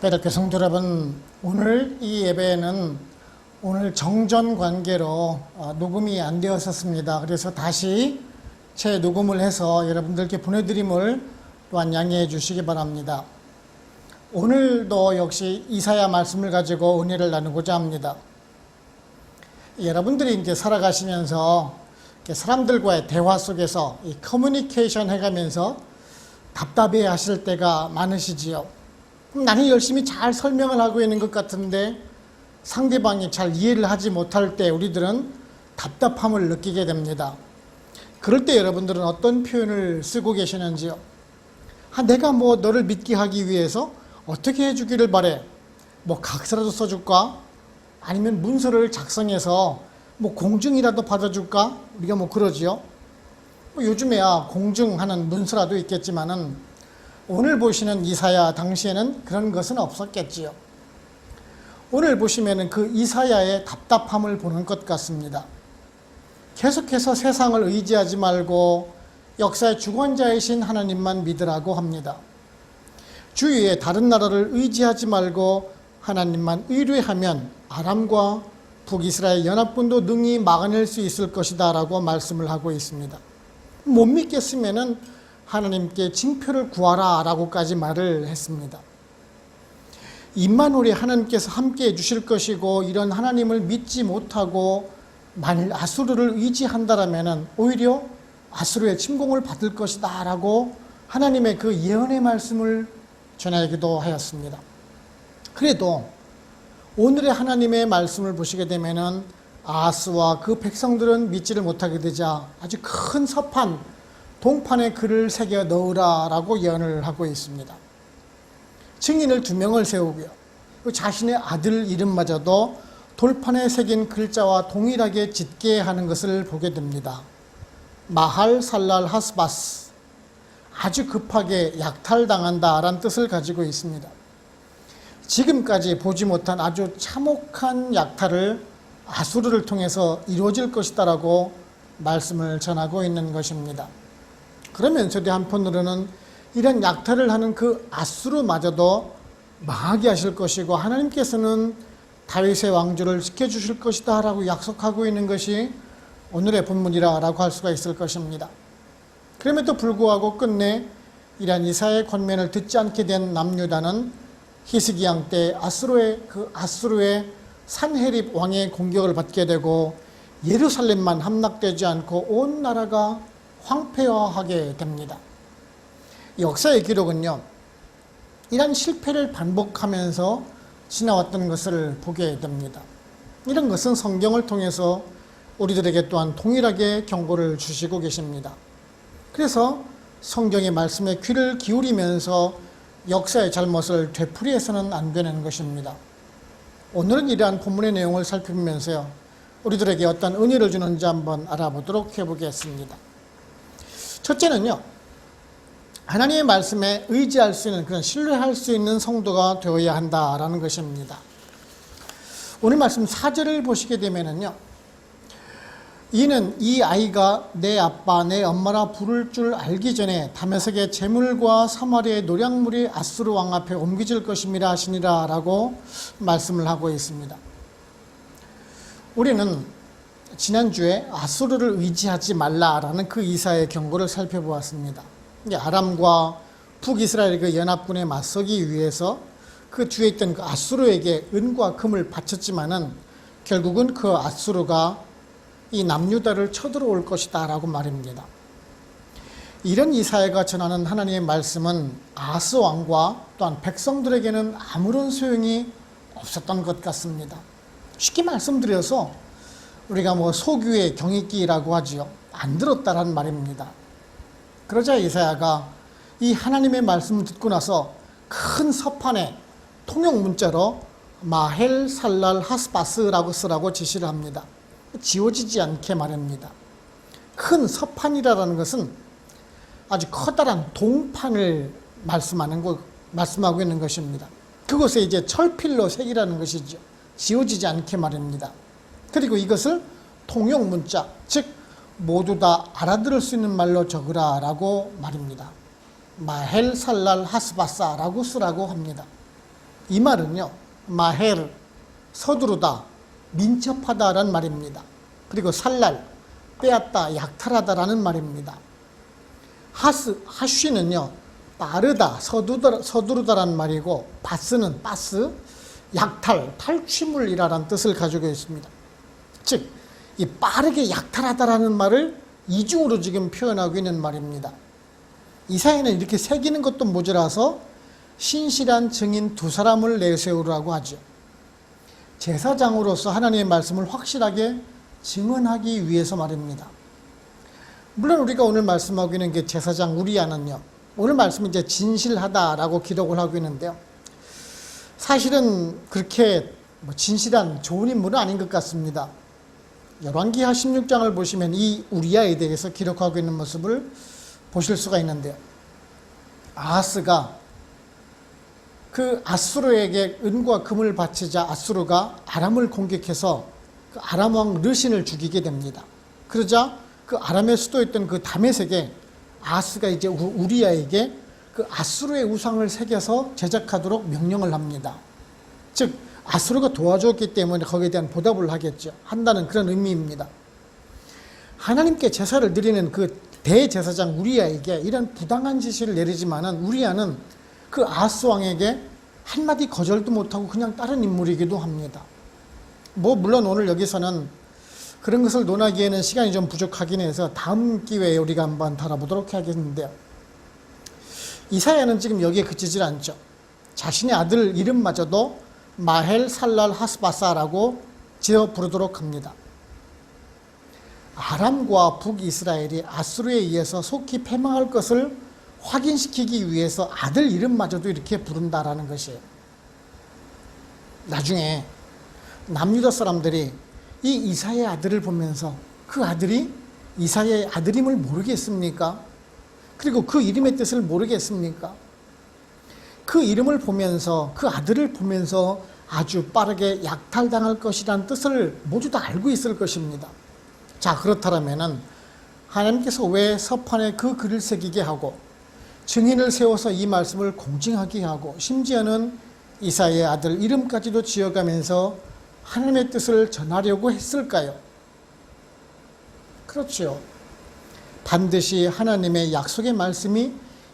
배덕교 성도 여러분, 오늘 이 예배는 오늘 정전 관계로 녹음이 안 되었었습니다. 그래서 다시 재녹음을 해서 여러분들께 보내드림을 또한 양해해 주시기 바랍니다. 오늘도 역시 이사야 말씀을 가지고 은혜를 나누고자 합니다. 여러분들이 이제 살아가시면서 사람들과의 대화 속에서 이 커뮤니케이션 해가면서 답답해 하실 때가 많으시지요. 나는 열심히 잘 설명을 하고 있는 것 같은데 상대방이 잘 이해를 하지 못할 때 우리들은 답답함을 느끼게 됩니다. 그럴 때 여러분들은 어떤 표현을 쓰고 계시는지요? 내가 너를 믿게 하기 위해서 어떻게 해주기를 바래? 각서라도 써줄까? 아니면 문서를 작성해서 공증이라도 받아줄까? 우리가 그러지요. 요즘에야 공증하는 문서라도 있겠지만은 오늘 보시는 이사야 당시에는 그런 것은 없었겠지요. 오늘 보시면은 그 이사야의 답답함을 보는 것 같습니다. 계속해서 세상을 의지하지 말고 역사의 주관자이신 하나님만 믿으라고 합니다. 주위에 다른 나라를 의지하지 말고 하나님만 의뢰하면 아람과 북이스라엘 연합군도 능히 막아낼 수 있을 것이다 라고 말씀을 하고 있습니다. 못 믿겠으면은 하나님께 징표를 구하라 라고까지 말을 했습니다. 임마누엘이 하나님께서 함께 해주실 것이고 이런 하나님을 믿지 못하고 만일 아수르를 의지한다라면 오히려 아수르의 침공을 받을 것이다 라고 하나님의 그 예언의 말씀을 전하기도 하였습니다. 그래도 오늘의 하나님의 말씀을 보시게 되면은 아하스와 그 백성들은 믿지를 못하게 되자 아주 큰 서판 동판에 글을 새겨 넣으라 라고 예언을 하고 있습니다. 증인을 2명을 세우고요. 자신의 아들 이름마저도 돌판에 새긴 글자와 동일하게 짓게 하는 것을 보게 됩니다. 마할 살랄 하스바스, 아주 급하게 약탈당한다 라는 뜻을 가지고 있습니다. 지금까지 보지 못한 아주 참혹한 약탈을 아수르를 통해서 이루어질 것이다 라고 말씀을 전하고 있는 것입니다. 그러면서도 한편으로는 이런 약탈을 하는 그 아수르마저도 망하게 하실 것이고 하나님께서는 다윗의 왕조를 지켜주실 것이다 라고 약속하고 있는 것이 오늘의 본문이라고 할 수가 있을 것입니다. 그럼에도 불구하고 끝내 이러한 이사야의 권면을 듣지 않게 된 남유다는 히스기야 때 아수르의 산헤립 왕의 공격을 받게 되고 예루살렘만 함락되지 않고 온 나라가 황폐화하게 됩니다. 역사의 기록은요, 이런 실패를 반복하면서 지나왔던 것을 보게 됩니다. 이런 것은 성경을 통해서 우리들에게 또한 동일하게 경고를 주시고 계십니다. 그래서 성경의 말씀에 귀를 기울이면서 역사의 잘못을 되풀이해서는 안 되는 것입니다. 오늘은 이러한 본문의 내용을 살펴보면서요, 우리들에게 어떤 은혜를 주는지 한번 알아보도록 해보겠습니다. 첫째는요, 하나님의 말씀에 의지할 수 있는, 그런 신뢰할 수 있는 성도가 되어야 한다라는 것입니다. 오늘 말씀 4절을 보시게 되면은요, 이는 이 아이가 내 아빠 내 엄마라 부를 줄 알기 전에 다메섹의 재물과 사마리아의 노략물이 아수르 왕 앞에 옮겨질 것임이라 하시니라 라고 말씀을 하고 있습니다. 우리는 지난주에 아수르를 의지하지 말라라는 그 이사야의 경고를 살펴보았습니다. 아람과 북이스라엘 그 연합군에 맞서기 위해서 그 뒤에 있던 그 아수르에게 은과 금을 바쳤지만은 결국은 그 아수르가 이 남유다를 쳐들어올 것이다 라고 말입니다. 이런 이사야가 전하는 하나님의 말씀은 아하스 왕과 또한 백성들에게는 아무런 소용이 없었던 것 같습니다. 쉽게 말씀드려서 우리가 소규의 경익기라고 하지요. 안 들었다라는 말입니다. 그러자 이사야가 이 하나님의 말씀을 듣고 나서 큰 서판에 통역 문자로 마헬 살랄 하스바스라고 쓰라고 지시를 합니다. 지워지지 않게 말입니다. 큰 서판이라는 것은 아주 커다란 동판을 말씀하고 있는 것입니다. 그곳에 이제 철필로 새기라는 것이죠. 지워지지 않게 말입니다. 그리고 이것을 통역 문자, 즉 모두 다 알아들을 수 있는 말로 적으라 라고 말입니다. 마헬 살랄 하스바사라고 쓰라고 합니다. 이 말은요, 마헬, 서두르다, 민첩하다라는 말입니다. 그리고 살랄, 빼앗다, 약탈하다라는 말입니다. 하쉬는요, 빠르다, 서두르다라는 말이고, 바스는 약탈, 탈취물이라는 뜻을 가지고 있습니다. 즉, 이 빠르게 약탈하다라는 말을 이중으로 지금 표현하고 있는 말입니다. 이사야는 이렇게 새기는 것도 모자라서 신실한 증인 두 사람을 내세우라고 하죠. 제사장으로서 하나님의 말씀을 확실하게 증언하기 위해서 말입니다. 물론 우리가 오늘 말씀하고 있는 게 제사장 우리야는요, 오늘 말씀은 이제 진실하다라고 기록을 하고 있는데요. 사실은 그렇게 진실한 좋은 인물은 아닌 것 같습니다. 열왕기하 16장을 보시면 이 우리야에 대해서 기록하고 있는 모습을 보실 수가 있는데요. 아하스가 그 아수르에게 은과 금을 바치자 아수르가 아람을 공격해서 그 아람 왕 르신을 죽이게 됩니다. 그러자 그 아람의 수도였던 그 다메섹에 아하스가 이제 우리야에게 그 아수르의 우상을 새겨서 제작하도록 명령을 합니다. 즉 아수르가 도와줬기 때문에 거기에 대한 보답을 하겠죠. 한다는 그런 의미입니다. 하나님께 제사를 드리는 그 대제사장 우리야에게 이런 부당한 지시를 내리지만은 우리야는 그 아하스 왕에게 한마디 거절도 못하고 그냥 다른 인물이기도 합니다. 물론 오늘 여기서는 그런 것을 논하기에는 시간이 좀 부족하긴 해서 다음 기회에 우리가 한번 다뤄보도록 하겠는데요. 이사야는 지금 여기에 그치질 않죠. 자신의 아들 이름마저도 마헬 살랄 하스바사라고 지어 부르도록 합니다. 아람과 북이스라엘이 아수르에 의해서 속히 패망할 것을 확인시키기 위해서 아들 이름마저도 이렇게 부른다라는 것이에요. 나중에 남유다 사람들이 이 이사야의 아들을 보면서 그 아들이 이사야의 아들임을 모르겠습니까? 그리고 그 이름의 뜻을 모르겠습니까? 그 이름을 보면서 그 아들을 보면서 아주 빠르게 약탈당할 것이라는 뜻을 모두 다 알고 있을 것입니다. 자, 그렇다면은 하나님께서 왜 서판에 그 글을 새기게 하고 증인을 세워서 이 말씀을 공증하게 하고 심지어는 이사야의 아들 이름까지도 지어가면서 하나님의 뜻을 전하려고 했을까요? 그렇죠. 반드시 하나님의 약속의 말씀이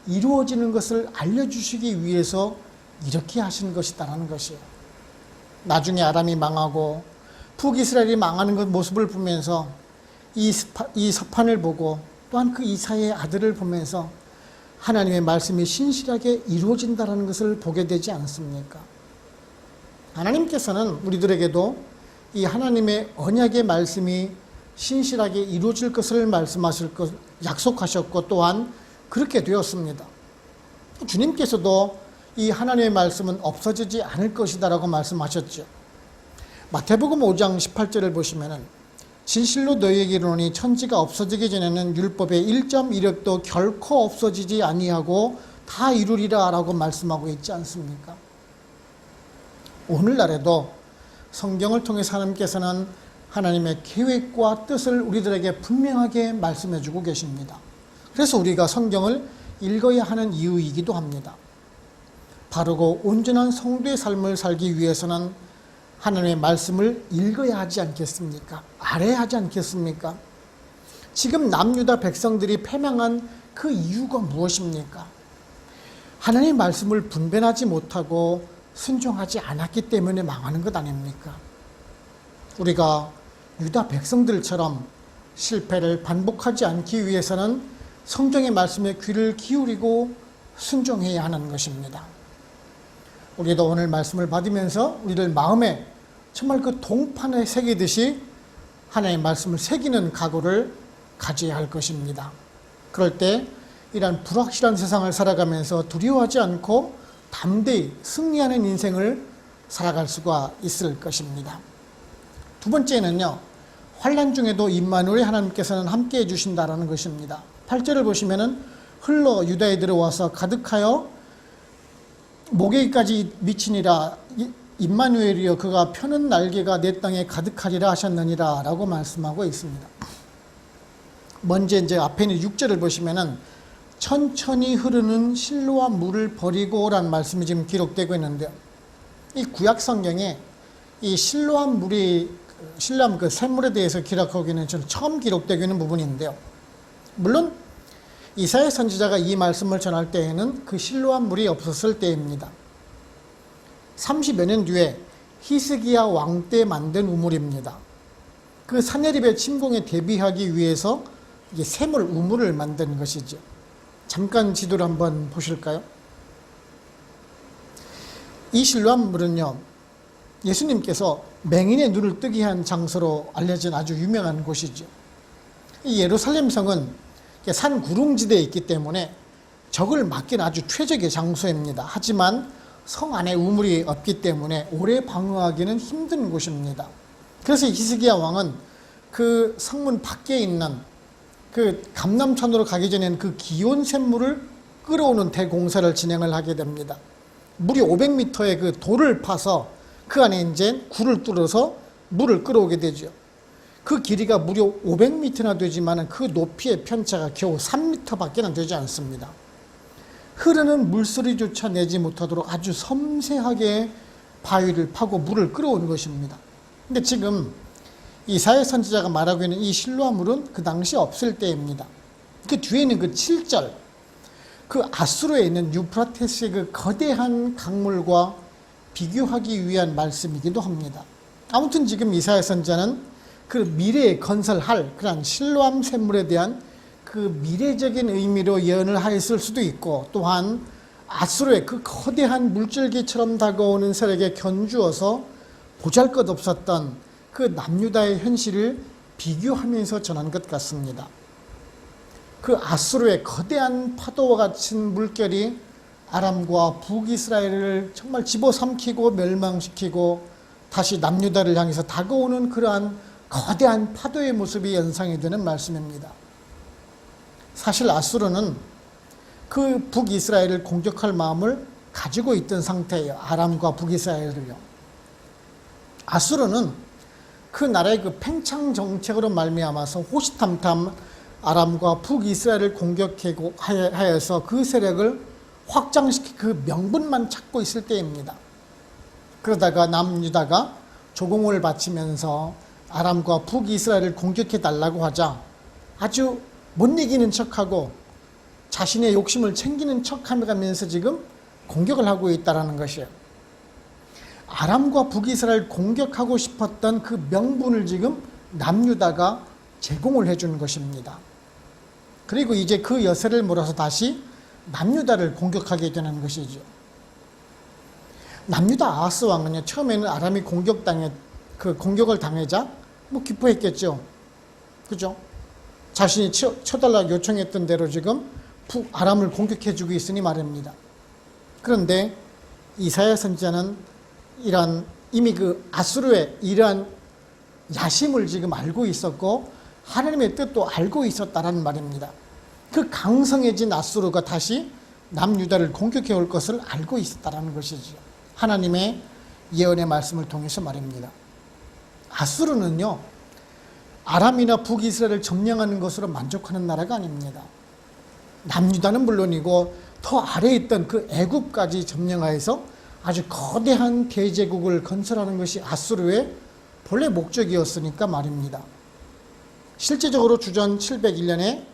이루어지는 것을 알려주시기 위해서 이렇게 하신 것이다라는 것이에요. 나중에 아람이 망하고 북이스라엘이 망하는 그 모습을 보면서 이 서판을 보고 또한 그 이사야의 아들을 보면서 하나님의 말씀이 신실하게 이루어진다는 것을 보게 되지 않습니까? 하나님께서는 우리들에게도 이 하나님의 언약의 말씀이 신실하게 이루어질 것을 말씀하실 것 약속하셨고 또한 그렇게 되었습니다. 주님께서도 이 하나님의 말씀은 없어지지 않을 것이다라고 말씀하셨죠. 마태복음 5장 18절을 보시면은 진실로 너희에게 이르노니 천지가 없어지기 전에는 율법의 1.1획도 결코 없어지지 아니하고 다 이루리라라고 말씀하고 있지 않습니까? 오늘날에도 성경을 통해서 하나님께서는 하나님의 계획과 뜻을 우리들에게 분명하게 말씀해 주고 계십니다. 그래서 우리가 성경을 읽어야 하는 이유이기도 합니다. 바르고 온전한 성도의 삶을 살기 위해서는 하나님의 말씀을 읽어야 하지 않겠습니까? 알아야 하지 않겠습니까? 지금 남유다 백성들이 패망한 그 이유가 무엇입니까? 하나님의 말씀을 분별하지 못하고 순종하지 않았기 때문에 망하는 것 아닙니까? 우리가 유다 백성들처럼 실패를 반복하지 않기 위해서는 성경의 말씀에 귀를 기울이고 순종해야 하는 것입니다. 우리도 오늘 말씀을 받으면서 우리들 마음에 정말 그 동판에 새기듯이 하나님의 말씀을 새기는 각오를 가져야 할 것입니다. 그럴 때 이런 불확실한 세상을 살아가면서 두려워하지 않고 담대히 승리하는 인생을 살아갈 수가 있을 것입니다. 두 번째는요, 환난 중에도 임마누엘 하나님께서는 함께해 주신다라는 것입니다. 8절을 보시면은 흘러 유다에 들어와서 가득하여 목에까지 미치니라 임마누엘이여 그가 펴는 날개가 내 땅에 가득하리라 하셨느니라 라고 말씀하고 있습니다. 먼저 이제 앞에 있는 6절을 보시면은 천천히 흐르는 실로와 물을 버리고 라는 말씀이 지금 기록되고 있는데요. 이 구약 성경에 이 실로암 물이 실로암 그 샘물에 대해서 기록하기는 좀 처음 기록되고 있는 부분인데요. 물론 이사야 선지자가 이 말씀을 전할 때에는 그 실로암 물이 없었을 때입니다. 30여 년 뒤에 히스기야 왕 때 만든 우물입니다. 그 사내립의 침공에 대비하기 위해서 이게 샘물 우물을 만든 것이죠. 잠깐 지도를 한번 보실까요? 이 실로암 물은요, 예수님께서 맹인의 눈을 뜨게 한 장소로 알려진 아주 유명한 곳이죠. 이 예루살렘 성은 산 구릉지대에 있기 때문에 적을 막기는 아주 최적의 장소입니다. 하지만 성 안에 우물이 없기 때문에 오래 방어하기는 힘든 곳입니다. 그래서 히스기야 왕은 그 성문 밖에 있는 그 감람산으로 가기 전에는 그 기온 샘물을 끌어오는 대공사를 진행을 하게 됩니다. 물이 500m의 그 돌을 파서 그 안에 이제 굴을 뚫어서 물을 끌어오게 되죠. 그 길이가 무려 500m나 되지만 그 높이의 편차가 겨우 3m밖에 안 되지 않습니다. 흐르는 물소리조차 내지 못하도록 아주 섬세하게 바위를 파고 물을 끌어오는 것입니다. 근데 지금 이사야 선지자가 말하고 있는 이 실로암 물은 그 당시 없을 때입니다. 그 뒤에 있는 그 7절, 그 아수르에 있는 유프라테스의 그 거대한 강물과 비교하기 위한 말씀이기도 합니다. 아무튼 지금 이사야 선지자는 그 미래에 건설할 그런 실로암 샘물에 대한 그 미래적인 의미로 예언을 하였을 수도 있고, 또한 아수르의 그 거대한 물줄기처럼 다가오는 세력에 견주어서 보잘것없었던 그 남유다의 현실을 비교하면서 전한 것 같습니다. 그 아수르의 거대한 파도와 같은 물결이 아람과 북이스라엘을 정말 집어삼키고 멸망시키고 다시 남유다를 향해서 다가오는 그러한 거대한 파도의 모습이 연상이 되는 말씀입니다. 사실 아수르는 그 북이스라엘을 공격할 마음을 가지고 있던 상태예요. 아람과 북이스라엘을요. 아수르는 그 나라의 그 팽창 정책으로 말미암아서 호시탐탐 아람과 북이스라엘을 공격하여서 그 세력을 확장시키 그 명분만 찾고 있을 때입니다. 그러다가 남유다가 조공을 바치면서 아람과 북이스라엘을 공격해 달라고 하자 아주 못 이기는 척하고 자신의 욕심을 챙기는 척하면서 지금 공격을 하고 있다는 것이에요. 아람과 북이스라엘 공격하고 싶었던 그 명분을 지금 남유다가 제공을 해준 것입니다. 그리고 이제 그 여세를 몰아서 다시 남유다를 공격하게 되는 것이죠. 남유다 아하스 왕은요, 처음에는 아람이 공격을 당하자 뭐 기뻐했겠죠. 그죠? 자신이 쳐달라고 요청했던 대로 지금 아람을 공격해주고 있으니 말입니다. 그런데 이사야 선지자는 이미 그 아수르의 이러한 야심을 지금 알고 있었고 하나님의 뜻도 알고 있었다라는 말입니다. 그 강성해진 아수르가 다시 남유다를 공격해 올 것을 알고 있었다라는 것이죠. 하나님의 예언의 말씀을 통해서 말입니다. 아수르는요, 아람이나 북이스라엘을 점령하는 것으로 만족하는 나라가 아닙니다. 남유다는 물론이고 더 아래에 있던 그 애굽까지 점령하여서 아주 거대한 대제국을 건설하는 것이 아수르의 본래 목적이었으니까 말입니다. 실제적으로 주전 701년에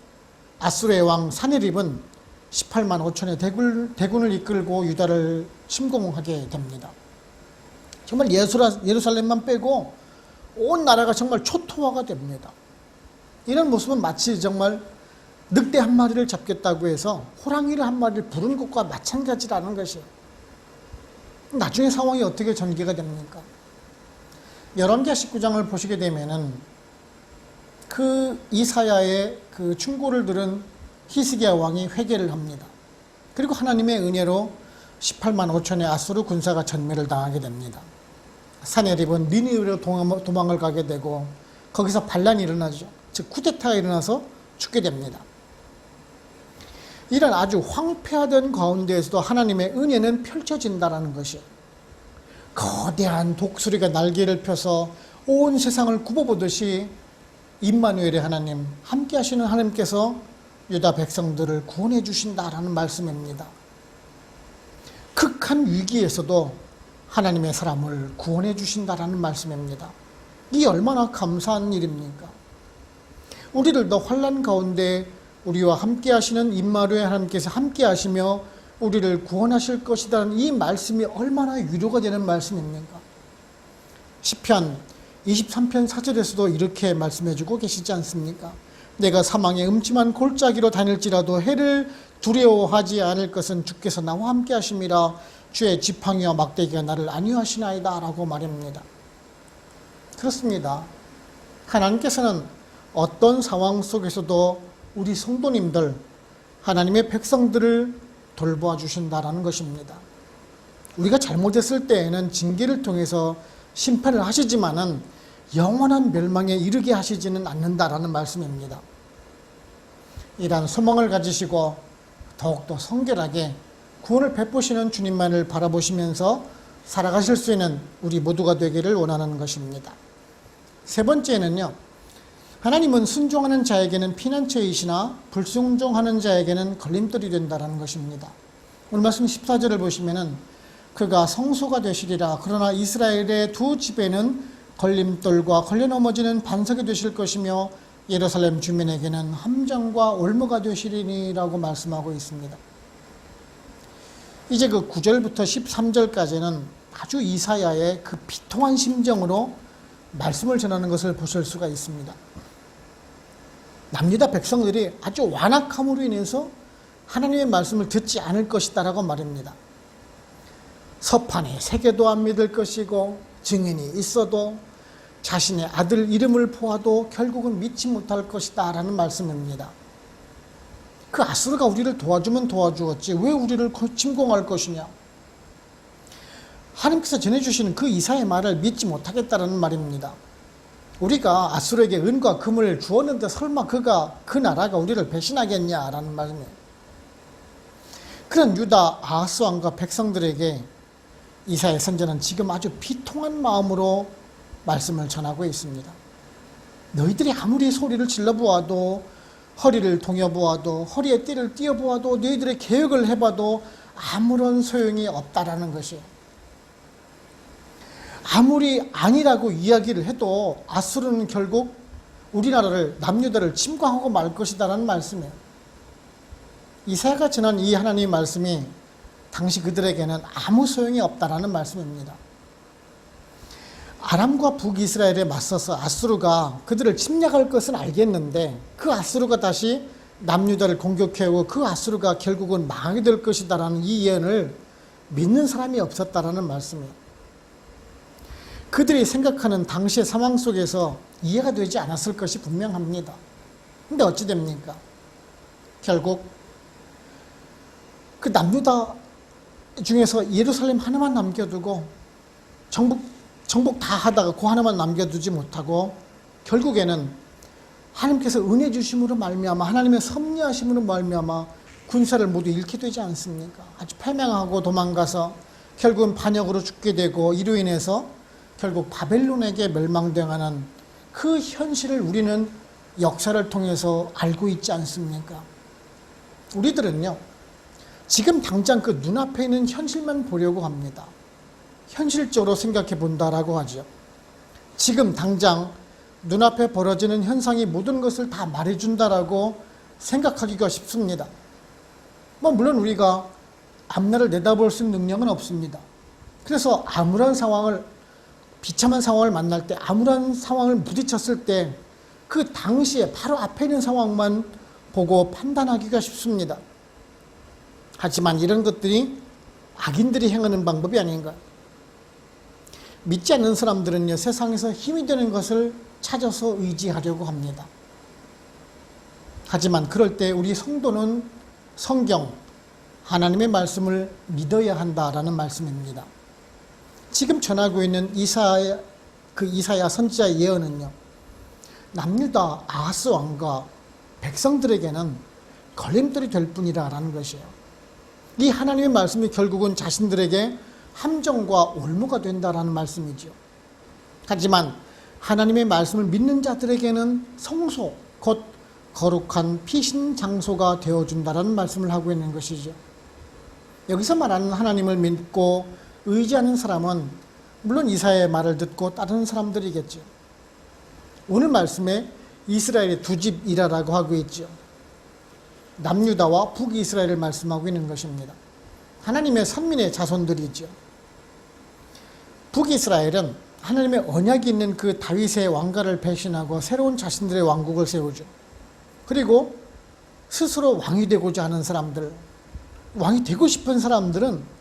아수르의 왕 사네립은 18만 5천의 대군을 이끌고 유다를 침공하게 됩니다. 정말 예루살렘만 빼고 온 나라가 정말 초토화가 됩니다. 이런 모습은 마치 정말 늑대 한 마리를 잡겠다고 해서 호랑이를 한 마리를 부른 것과 마찬가지라는 것이에요. 나중에 상황이 어떻게 전개가 됩니까? 열왕기하 19장을 보시게 되면은 그 이사야의 그 충고를 들은 히스기야 왕이 회개를 합니다. 그리고 하나님의 은혜로 18만 5천의 아수르 군사가 전멸을 당하게 됩니다. 사네립은 니느웨로 도망을 가게 되고 거기서 반란이 일어나죠. 즉 쿠데타가 일어나서 죽게 됩니다. 이런 아주 황폐하던 가운데에서도 하나님의 은혜는 펼쳐진다는 것이, 거대한 독수리가 날개를 펴서 온 세상을 굽어보듯이 임마누엘의 하나님, 함께 하시는 하나님께서 유다 백성들을 구원해 주신다라는 말씀입니다. 극한 위기에서도 하나님의 사람을 구원해 주신다라는 말씀입니다. 이 얼마나 감사한 일입니까? 우리를 환난 가운데 우리와 함께 하시는 임마누엘 하나님께서 함께 하시며 우리를 구원하실 것이라는 이 말씀이 얼마나 위로가 되는 말씀입니까? 시편 23편 4절에서도 이렇게 말씀해 주고 계시지 않습니까? 내가 사망의 음침한 골짜기로 다닐지라도 해를 두려워하지 않을 것은 주께서 나와 함께 하심이라. 주의 지팡이와 막대기가 나를 안위하시나이다 라고 말합니다. 그렇습니다. 하나님께서는 어떤 상황 속에서도 우리 성도님들, 하나님의 백성들을 돌보아 주신다라는 것입니다. 우리가 잘못했을 때에는 징계를 통해서 심판을 하시지만은 영원한 멸망에 이르게 하시지는 않는다라는 말씀입니다. 이러한 소망을 가지시고 더욱더 성결하게 구원을 베푸시는 주님만을 바라보시면서 살아가실 수 있는 우리 모두가 되기를 원하는 것입니다. 세 번째는요, 하나님은 순종하는 자에게는 피난처이시나 불순종하는 자에게는 걸림돌이 된다는 것입니다. 오늘 말씀 14절을 보시면은 그가 성소가 되시리라. 그러나 이스라엘의 두 집에는 걸림돌과 걸려 넘어지는 반석이 되실 것이며 예루살렘 주민에게는 함정과 올무가 되시리니라고 말씀하고 있습니다. 이제 그 9절부터 13절까지는 아주 이사야의 그 비통한 심정으로 말씀을 전하는 것을 보실 수가 있습니다. 남유다 백성들이 아주 완악함으로 인해서 하나님의 말씀을 듣지 않을 것이다라고 말합니다. 서판에 새겨도 안 믿을 것이고 증인이 있어도 자신의 아들 이름을 보아도 결국은 믿지 못할 것이다 라는 말씀입니다. 그 아수르가 우리를 도와주면 도와주었지 왜 우리를 침공할 것이냐. 하나님께서 전해주시는 그 이사의 말을 믿지 못하겠다는 말입니다. 우리가 아수르에게 은과 금을 주었는데 설마 그 나라가 우리를 배신하겠냐라는 말입니다. 그런 유다 아하스 왕과 백성들에게 이사야 선지자는 지금 아주 비통한 마음으로 말씀을 전하고 있습니다. 너희들이 아무리 소리를 질러보아도, 허리를 동여보아도, 허리에 띠를 띄어보아도, 너희들의 계획을 해봐도 아무런 소용이 없다라는 것이에요. 아무리 아니라고 이야기를 해도 아수르는 결국 우리나라를, 남유다를 침공하고 말 것이다라는 말씀이에요. 이사야가 전한 이 하나님의 말씀이 당시 그들에게는 아무 소용이 없다라는 말씀입니다. 아람과 북이스라엘에 맞서서 아수르가 그들을 침략할 것은 알겠는데 그 아수르가 다시 남유다를 공격해오고 그 아수르가 결국은 망하게 될 것이다라는 이 예언을 믿는 사람이 없었다라는 말씀이에요. 그들이 생각하는 당시의 상황 속에서 이해가 되지 않았을 것이 분명합니다. 근데 어찌 됩니까? 결국 그 남유다 중에서 예루살렘 하나만 남겨두고 정복 다 하다가 그 하나만 남겨두지 못하고 결국에는 하나님께서 은혜 주심으로 말미암아 하나님의 섭리하심으로 말미암아 군사를 모두 잃게 되지 않습니까? 아주 패망하고 도망가서 결국은 반역으로 죽게 되고 이로 인해서 결국 바벨론에게 멸망당하는 그 현실을 우리는 역사를 통해서 알고 있지 않습니까? 우리들은요, 지금 당장 그 눈앞에 있는 현실만 보려고 합니다. 현실적으로 생각해 본다라고 하죠. 지금 당장 눈앞에 벌어지는 현상이 모든 것을 다 말해준다라고 생각하기가 쉽습니다. 물론 우리가 앞날을 내다볼 수 있는 능력은 없습니다. 그래서 암울한 상황을, 비참한 상황을 만날 때, 암울한 상황을 부딪혔을 때 그 당시에 바로 앞에 있는 상황만 보고 판단하기가 쉽습니다. 하지만 이런 것들이 악인들이 행하는 방법이 아닌가. 믿지 않는 사람들은요, 세상에서 힘이 되는 것을 찾아서 의지하려고 합니다. 하지만 그럴 때 우리 성도는 성경, 하나님의 말씀을 믿어야 한다라는 말씀입니다. 지금 전하고 있는 이사야 선지자의 예언은요, 남유다 아하스 왕과 백성들에게는 걸림돌이 될 뿐이라는 것이에요. 이 하나님의 말씀이 결국은 자신들에게 함정과 올무가 된다라는 말씀이죠. 하지만 하나님의 말씀을 믿는 자들에게는 성소, 곧 거룩한 피신 장소가 되어준다라는 말씀을 하고 있는 것이죠. 여기서 말하는 하나님을 믿고 의지하는 사람은 물론 이사야의 말을 듣고 따르는 사람들이겠죠. 오늘 말씀에 이스라엘의 두 집이라고 하고 있죠. 남유다와 북이스라엘을 말씀하고 있는 것입니다. 하나님의 선민의 자손들이죠. 북이스라엘은 하나님의 언약이 있는 그 다윗의 왕가를 배신하고 새로운 자신들의 왕국을 세우죠. 그리고 스스로 왕이 되고자 하는 사람들, 왕이 되고 싶은 사람들은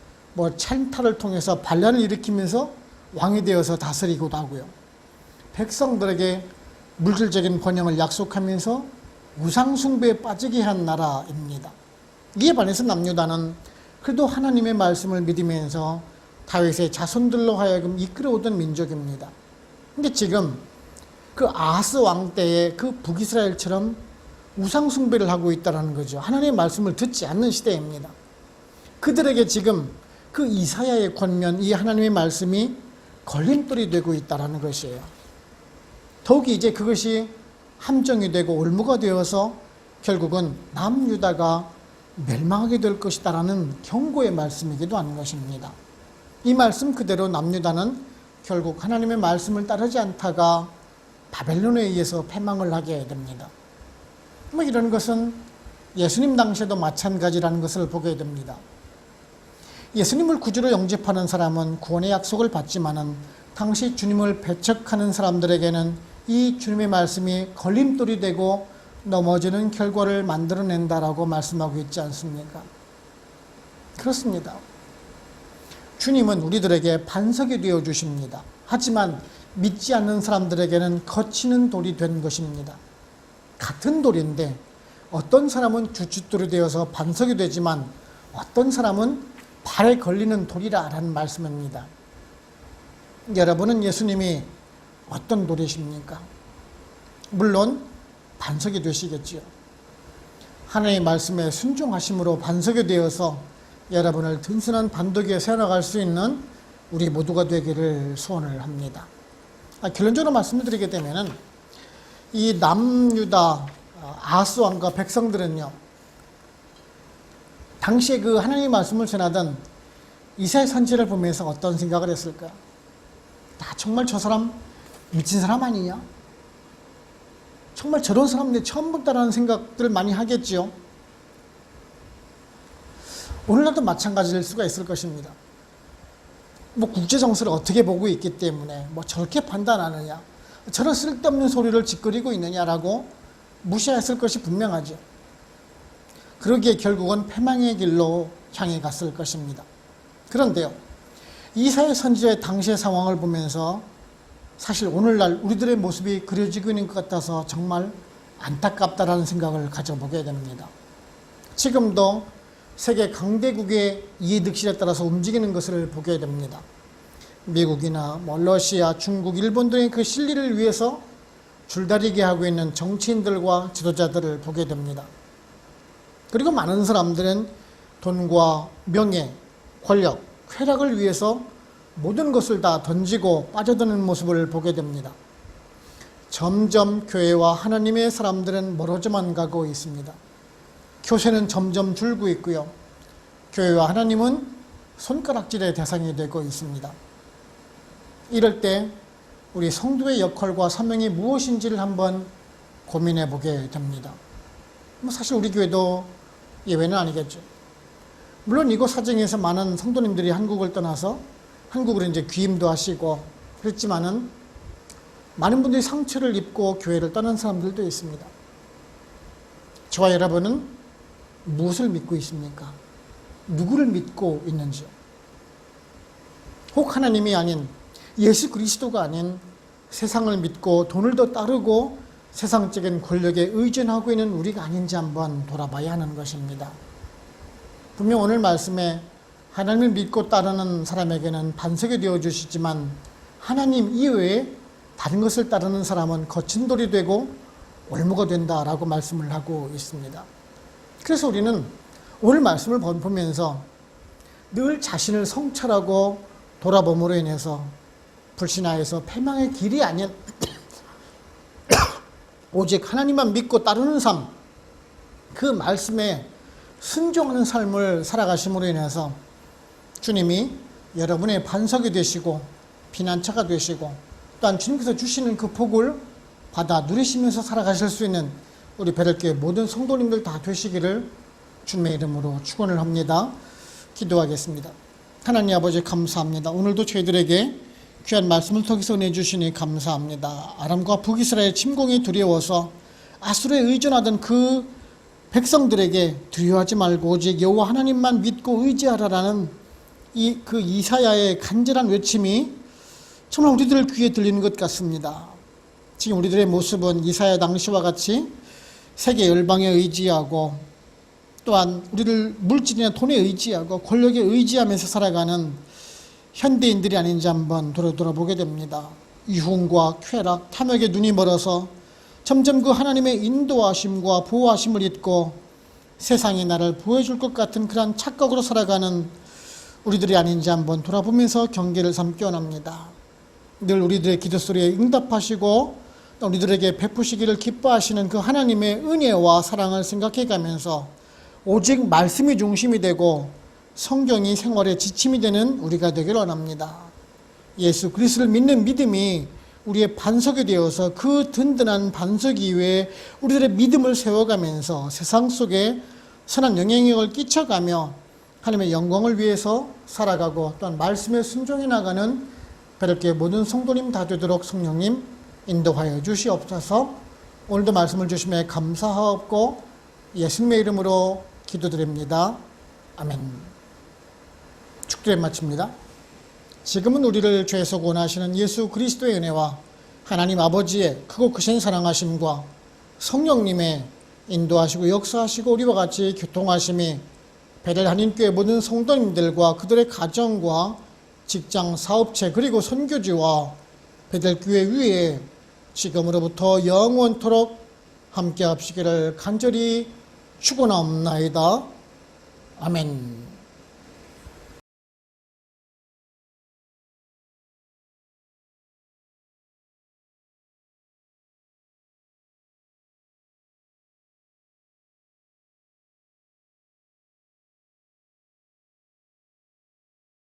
찬탈을 통해서 반란을 일으키면서 왕이 되어서 다스리고도 하고요. 백성들에게 물질적인 번영을 약속하면서 우상숭배에 빠지게 한 나라입니다. 이에 반해서 남유다는 그래도 하나님의 말씀을 믿으면서 다윗의 자손들로 하여금 이끌어오던 민족입니다. 근데 지금 그 아하스 왕 때의 그 북이스라엘처럼 우상숭배를 하고 있다는 거죠. 하나님의 말씀을 듣지 않는 시대입니다. 그들에게 지금 그 이사야의 권면, 이 하나님의 말씀이 걸림돌이 되고 있다는 것이에요. 더욱이 이제 그것이 함정이 되고 올무가 되어서 결국은 남유다가 멸망하게 될 것이다라는 경고의 말씀이기도 하는 것입니다. 이 말씀 그대로 남유다는 결국 하나님의 말씀을 따르지 않다가 바벨론에 의해서 패망을 하게 됩니다. 이런 것은 예수님 당시에도 마찬가지라는 것을 보게 됩니다. 예수님을 구주로 영접하는 사람은 구원의 약속을 받지만은 당시 주님을 배척하는 사람들에게는 이 주님의 말씀이 걸림돌이 되고 넘어지는 결과를 만들어낸다라고 말씀하고 있지 않습니까? 그렇습니다. 주님은 우리들에게 반석이 되어 주십니다. 하지만 믿지 않는 사람들에게는 거치는 돌이 된 것입니다. 같은 돌인데 어떤 사람은 주춧돌이 되어서 반석이 되지만 어떤 사람은 발에 걸리는 돌이라는 말씀입니다. 여러분은 예수님이 어떤 돌이십니까? 물론 반석이 되시겠지요. 하나님의 말씀에 순종하심으로 반석이 되어서 여러분을 든든한 반석 위에 세워나갈 수 있는 우리 모두가 되기를 소원을 합니다. 결론적으로 말씀을 드리게 되면은 이 남유다 아하스 왕과 백성들은요, 당시에 그 하나님의 말씀을 전하던 이사야 선지자를 보면서 어떤 생각을 했을까? 정말 저 사람 미친 사람 아니냐? 정말 저런 사람 내 처음 본다라는 생각들을 많이 하겠지요. 오늘날도 마찬가지일 수가 있을 것입니다. 국제 정세를 어떻게 보고 있기 때문에 저렇게 판단하느냐, 저런 쓸데없는 소리를 짓거리고 있느냐라고 무시했을 것이 분명하죠. 그러기에 결국은 패망의 길로 향해 갔을 것입니다. 그런데요, 이사야 선지자의 당시의 상황을 보면서 사실 오늘날 우리들의 모습이 그려지고 있는 것 같아서 정말 안타깝다라는 생각을 가져보게 됩니다. 지금도 세계 강대국의 이해득실에 따라서 움직이는 것을 보게 됩니다. 미국이나 러시아, 중국, 일본 등의 그 실리를 위해서 줄다리기 하고 있는 정치인들과 지도자들을 보게 됩니다. 그리고 많은 사람들은 돈과 명예, 권력, 쾌락을 위해서 모든 것을 다 던지고 빠져드는 모습을 보게 됩니다. 점점 교회와 하나님의 사람들은 멀어져만 가고 있습니다. 교세는 점점 줄고 있고요. 교회와 하나님은 손가락질의 대상이 되고 있습니다. 이럴 때 우리 성도의 역할과 사명이 무엇인지를 한번 고민해 보게 됩니다. 사실 우리 교회도 예외는 아니겠죠. 물론 이곳 사정에서 많은 성도님들이 한국을 떠나서 한국으로 이제 귀임도 하시고 그랬지만은 많은 분들이 상처를 입고 교회를 떠난 사람들도 있습니다. 저와 여러분은 무엇을 믿고 있습니까? 누구를 믿고 있는지요? 혹 하나님이 아닌 예수 그리스도가 아닌 세상을 믿고 돈을 더 따르고 세상적인 권력에 의존하고 있는 우리가 아닌지 한번 돌아봐야 하는 것입니다. 분명 오늘 말씀에 하나님을 믿고 따르는 사람에게는 반석이 되어주시지만 하나님 이외에 다른 것을 따르는 사람은 거친 돌이 되고 올무가 된다라고 말씀을 하고 있습니다. 그래서 우리는 오늘 말씀을 보면서 늘 자신을 성찰하고 돌아봄으로 인해서 불신하여서 패망의 길이 아닌 오직 하나님만 믿고 따르는 삶, 그 말씀에 순종하는 삶을 살아가심으로 인해서 주님이 여러분의 반석이 되시고 피난처가 되시고 또한 주님께서 주시는 그 복을 받아 누리시면서 살아가실 수 있는 우리 베들교회 모든 성도님들 다 되시기를 주님의 이름으로 축원을 합니다. 기도하겠습니다. 하나님 아버지 감사합니다. 오늘도 저희들에게 귀한 말씀을 통해서 은혜 주시니 감사합니다. 아람과 북이스라엘 침공이 두려워서 아수르에 의존하던 그 백성들에게 두려워하지 말고 오직 여호와 하나님만 믿고 의지하라라는 그 이사야의 간절한 외침이 정말 우리들 귀에 들리는 것 같습니다. 지금 우리들의 모습은 이사야 당시와 같이 세계 열방에 의지하고 또한 우리를 물질이나 돈에 의지하고 권력에 의지하면서 살아가는 현대인들이 아닌지 한번 돌아보게 됩니다. 유흥과 쾌락, 탐욕에 눈이 멀어서 점점 그 하나님의 인도하심과 보호하심을 잊고 세상이 나를 보여줄 것 같은 그런 착각으로 살아가는 우리들이 아닌지 한번 돌아보면서 경계를 삼기 원합니다. 늘 우리들의 기도 소리에 응답하시고 우리들에게 베푸시기를 기뻐하시는 그 하나님의 은혜와 사랑을 생각해 가면서 오직 말씀이 중심이 되고 성경이 생활의 지침이 되는 우리가 되기를 원합니다. 예수 그리스도를 믿는 믿음이 우리의 반석이 되어서 그 든든한 반석 위에 우리들의 믿음을 세워가면서 세상 속에 선한 영향력을 끼쳐가며 하나님의 영광을 위해서 살아가고 또한 말씀에 순종해 나가는 베들교회 모든 성도님 다 되도록 성령님 인도하여 주시옵소서. 오늘도 말씀을 주심에 감사하옵고 예수님의 이름으로 기도드립니다. 아멘. 축도에 마칩니다. 지금은 우리를 죄에서 구원하시는 예수 그리스도의 은혜와 하나님 아버지의 크고 크신 사랑하심과 성령님의 인도하시고 역사하시고 우리와 같이 교통하심이 베델 한인교회 모든 성도님들과 그들의 가정과 직장, 사업체 그리고 선교지와 베델교회 위에 지금으로부터 영원토록 함께 합시기를 간절히 축원하옵나이다. 아멘.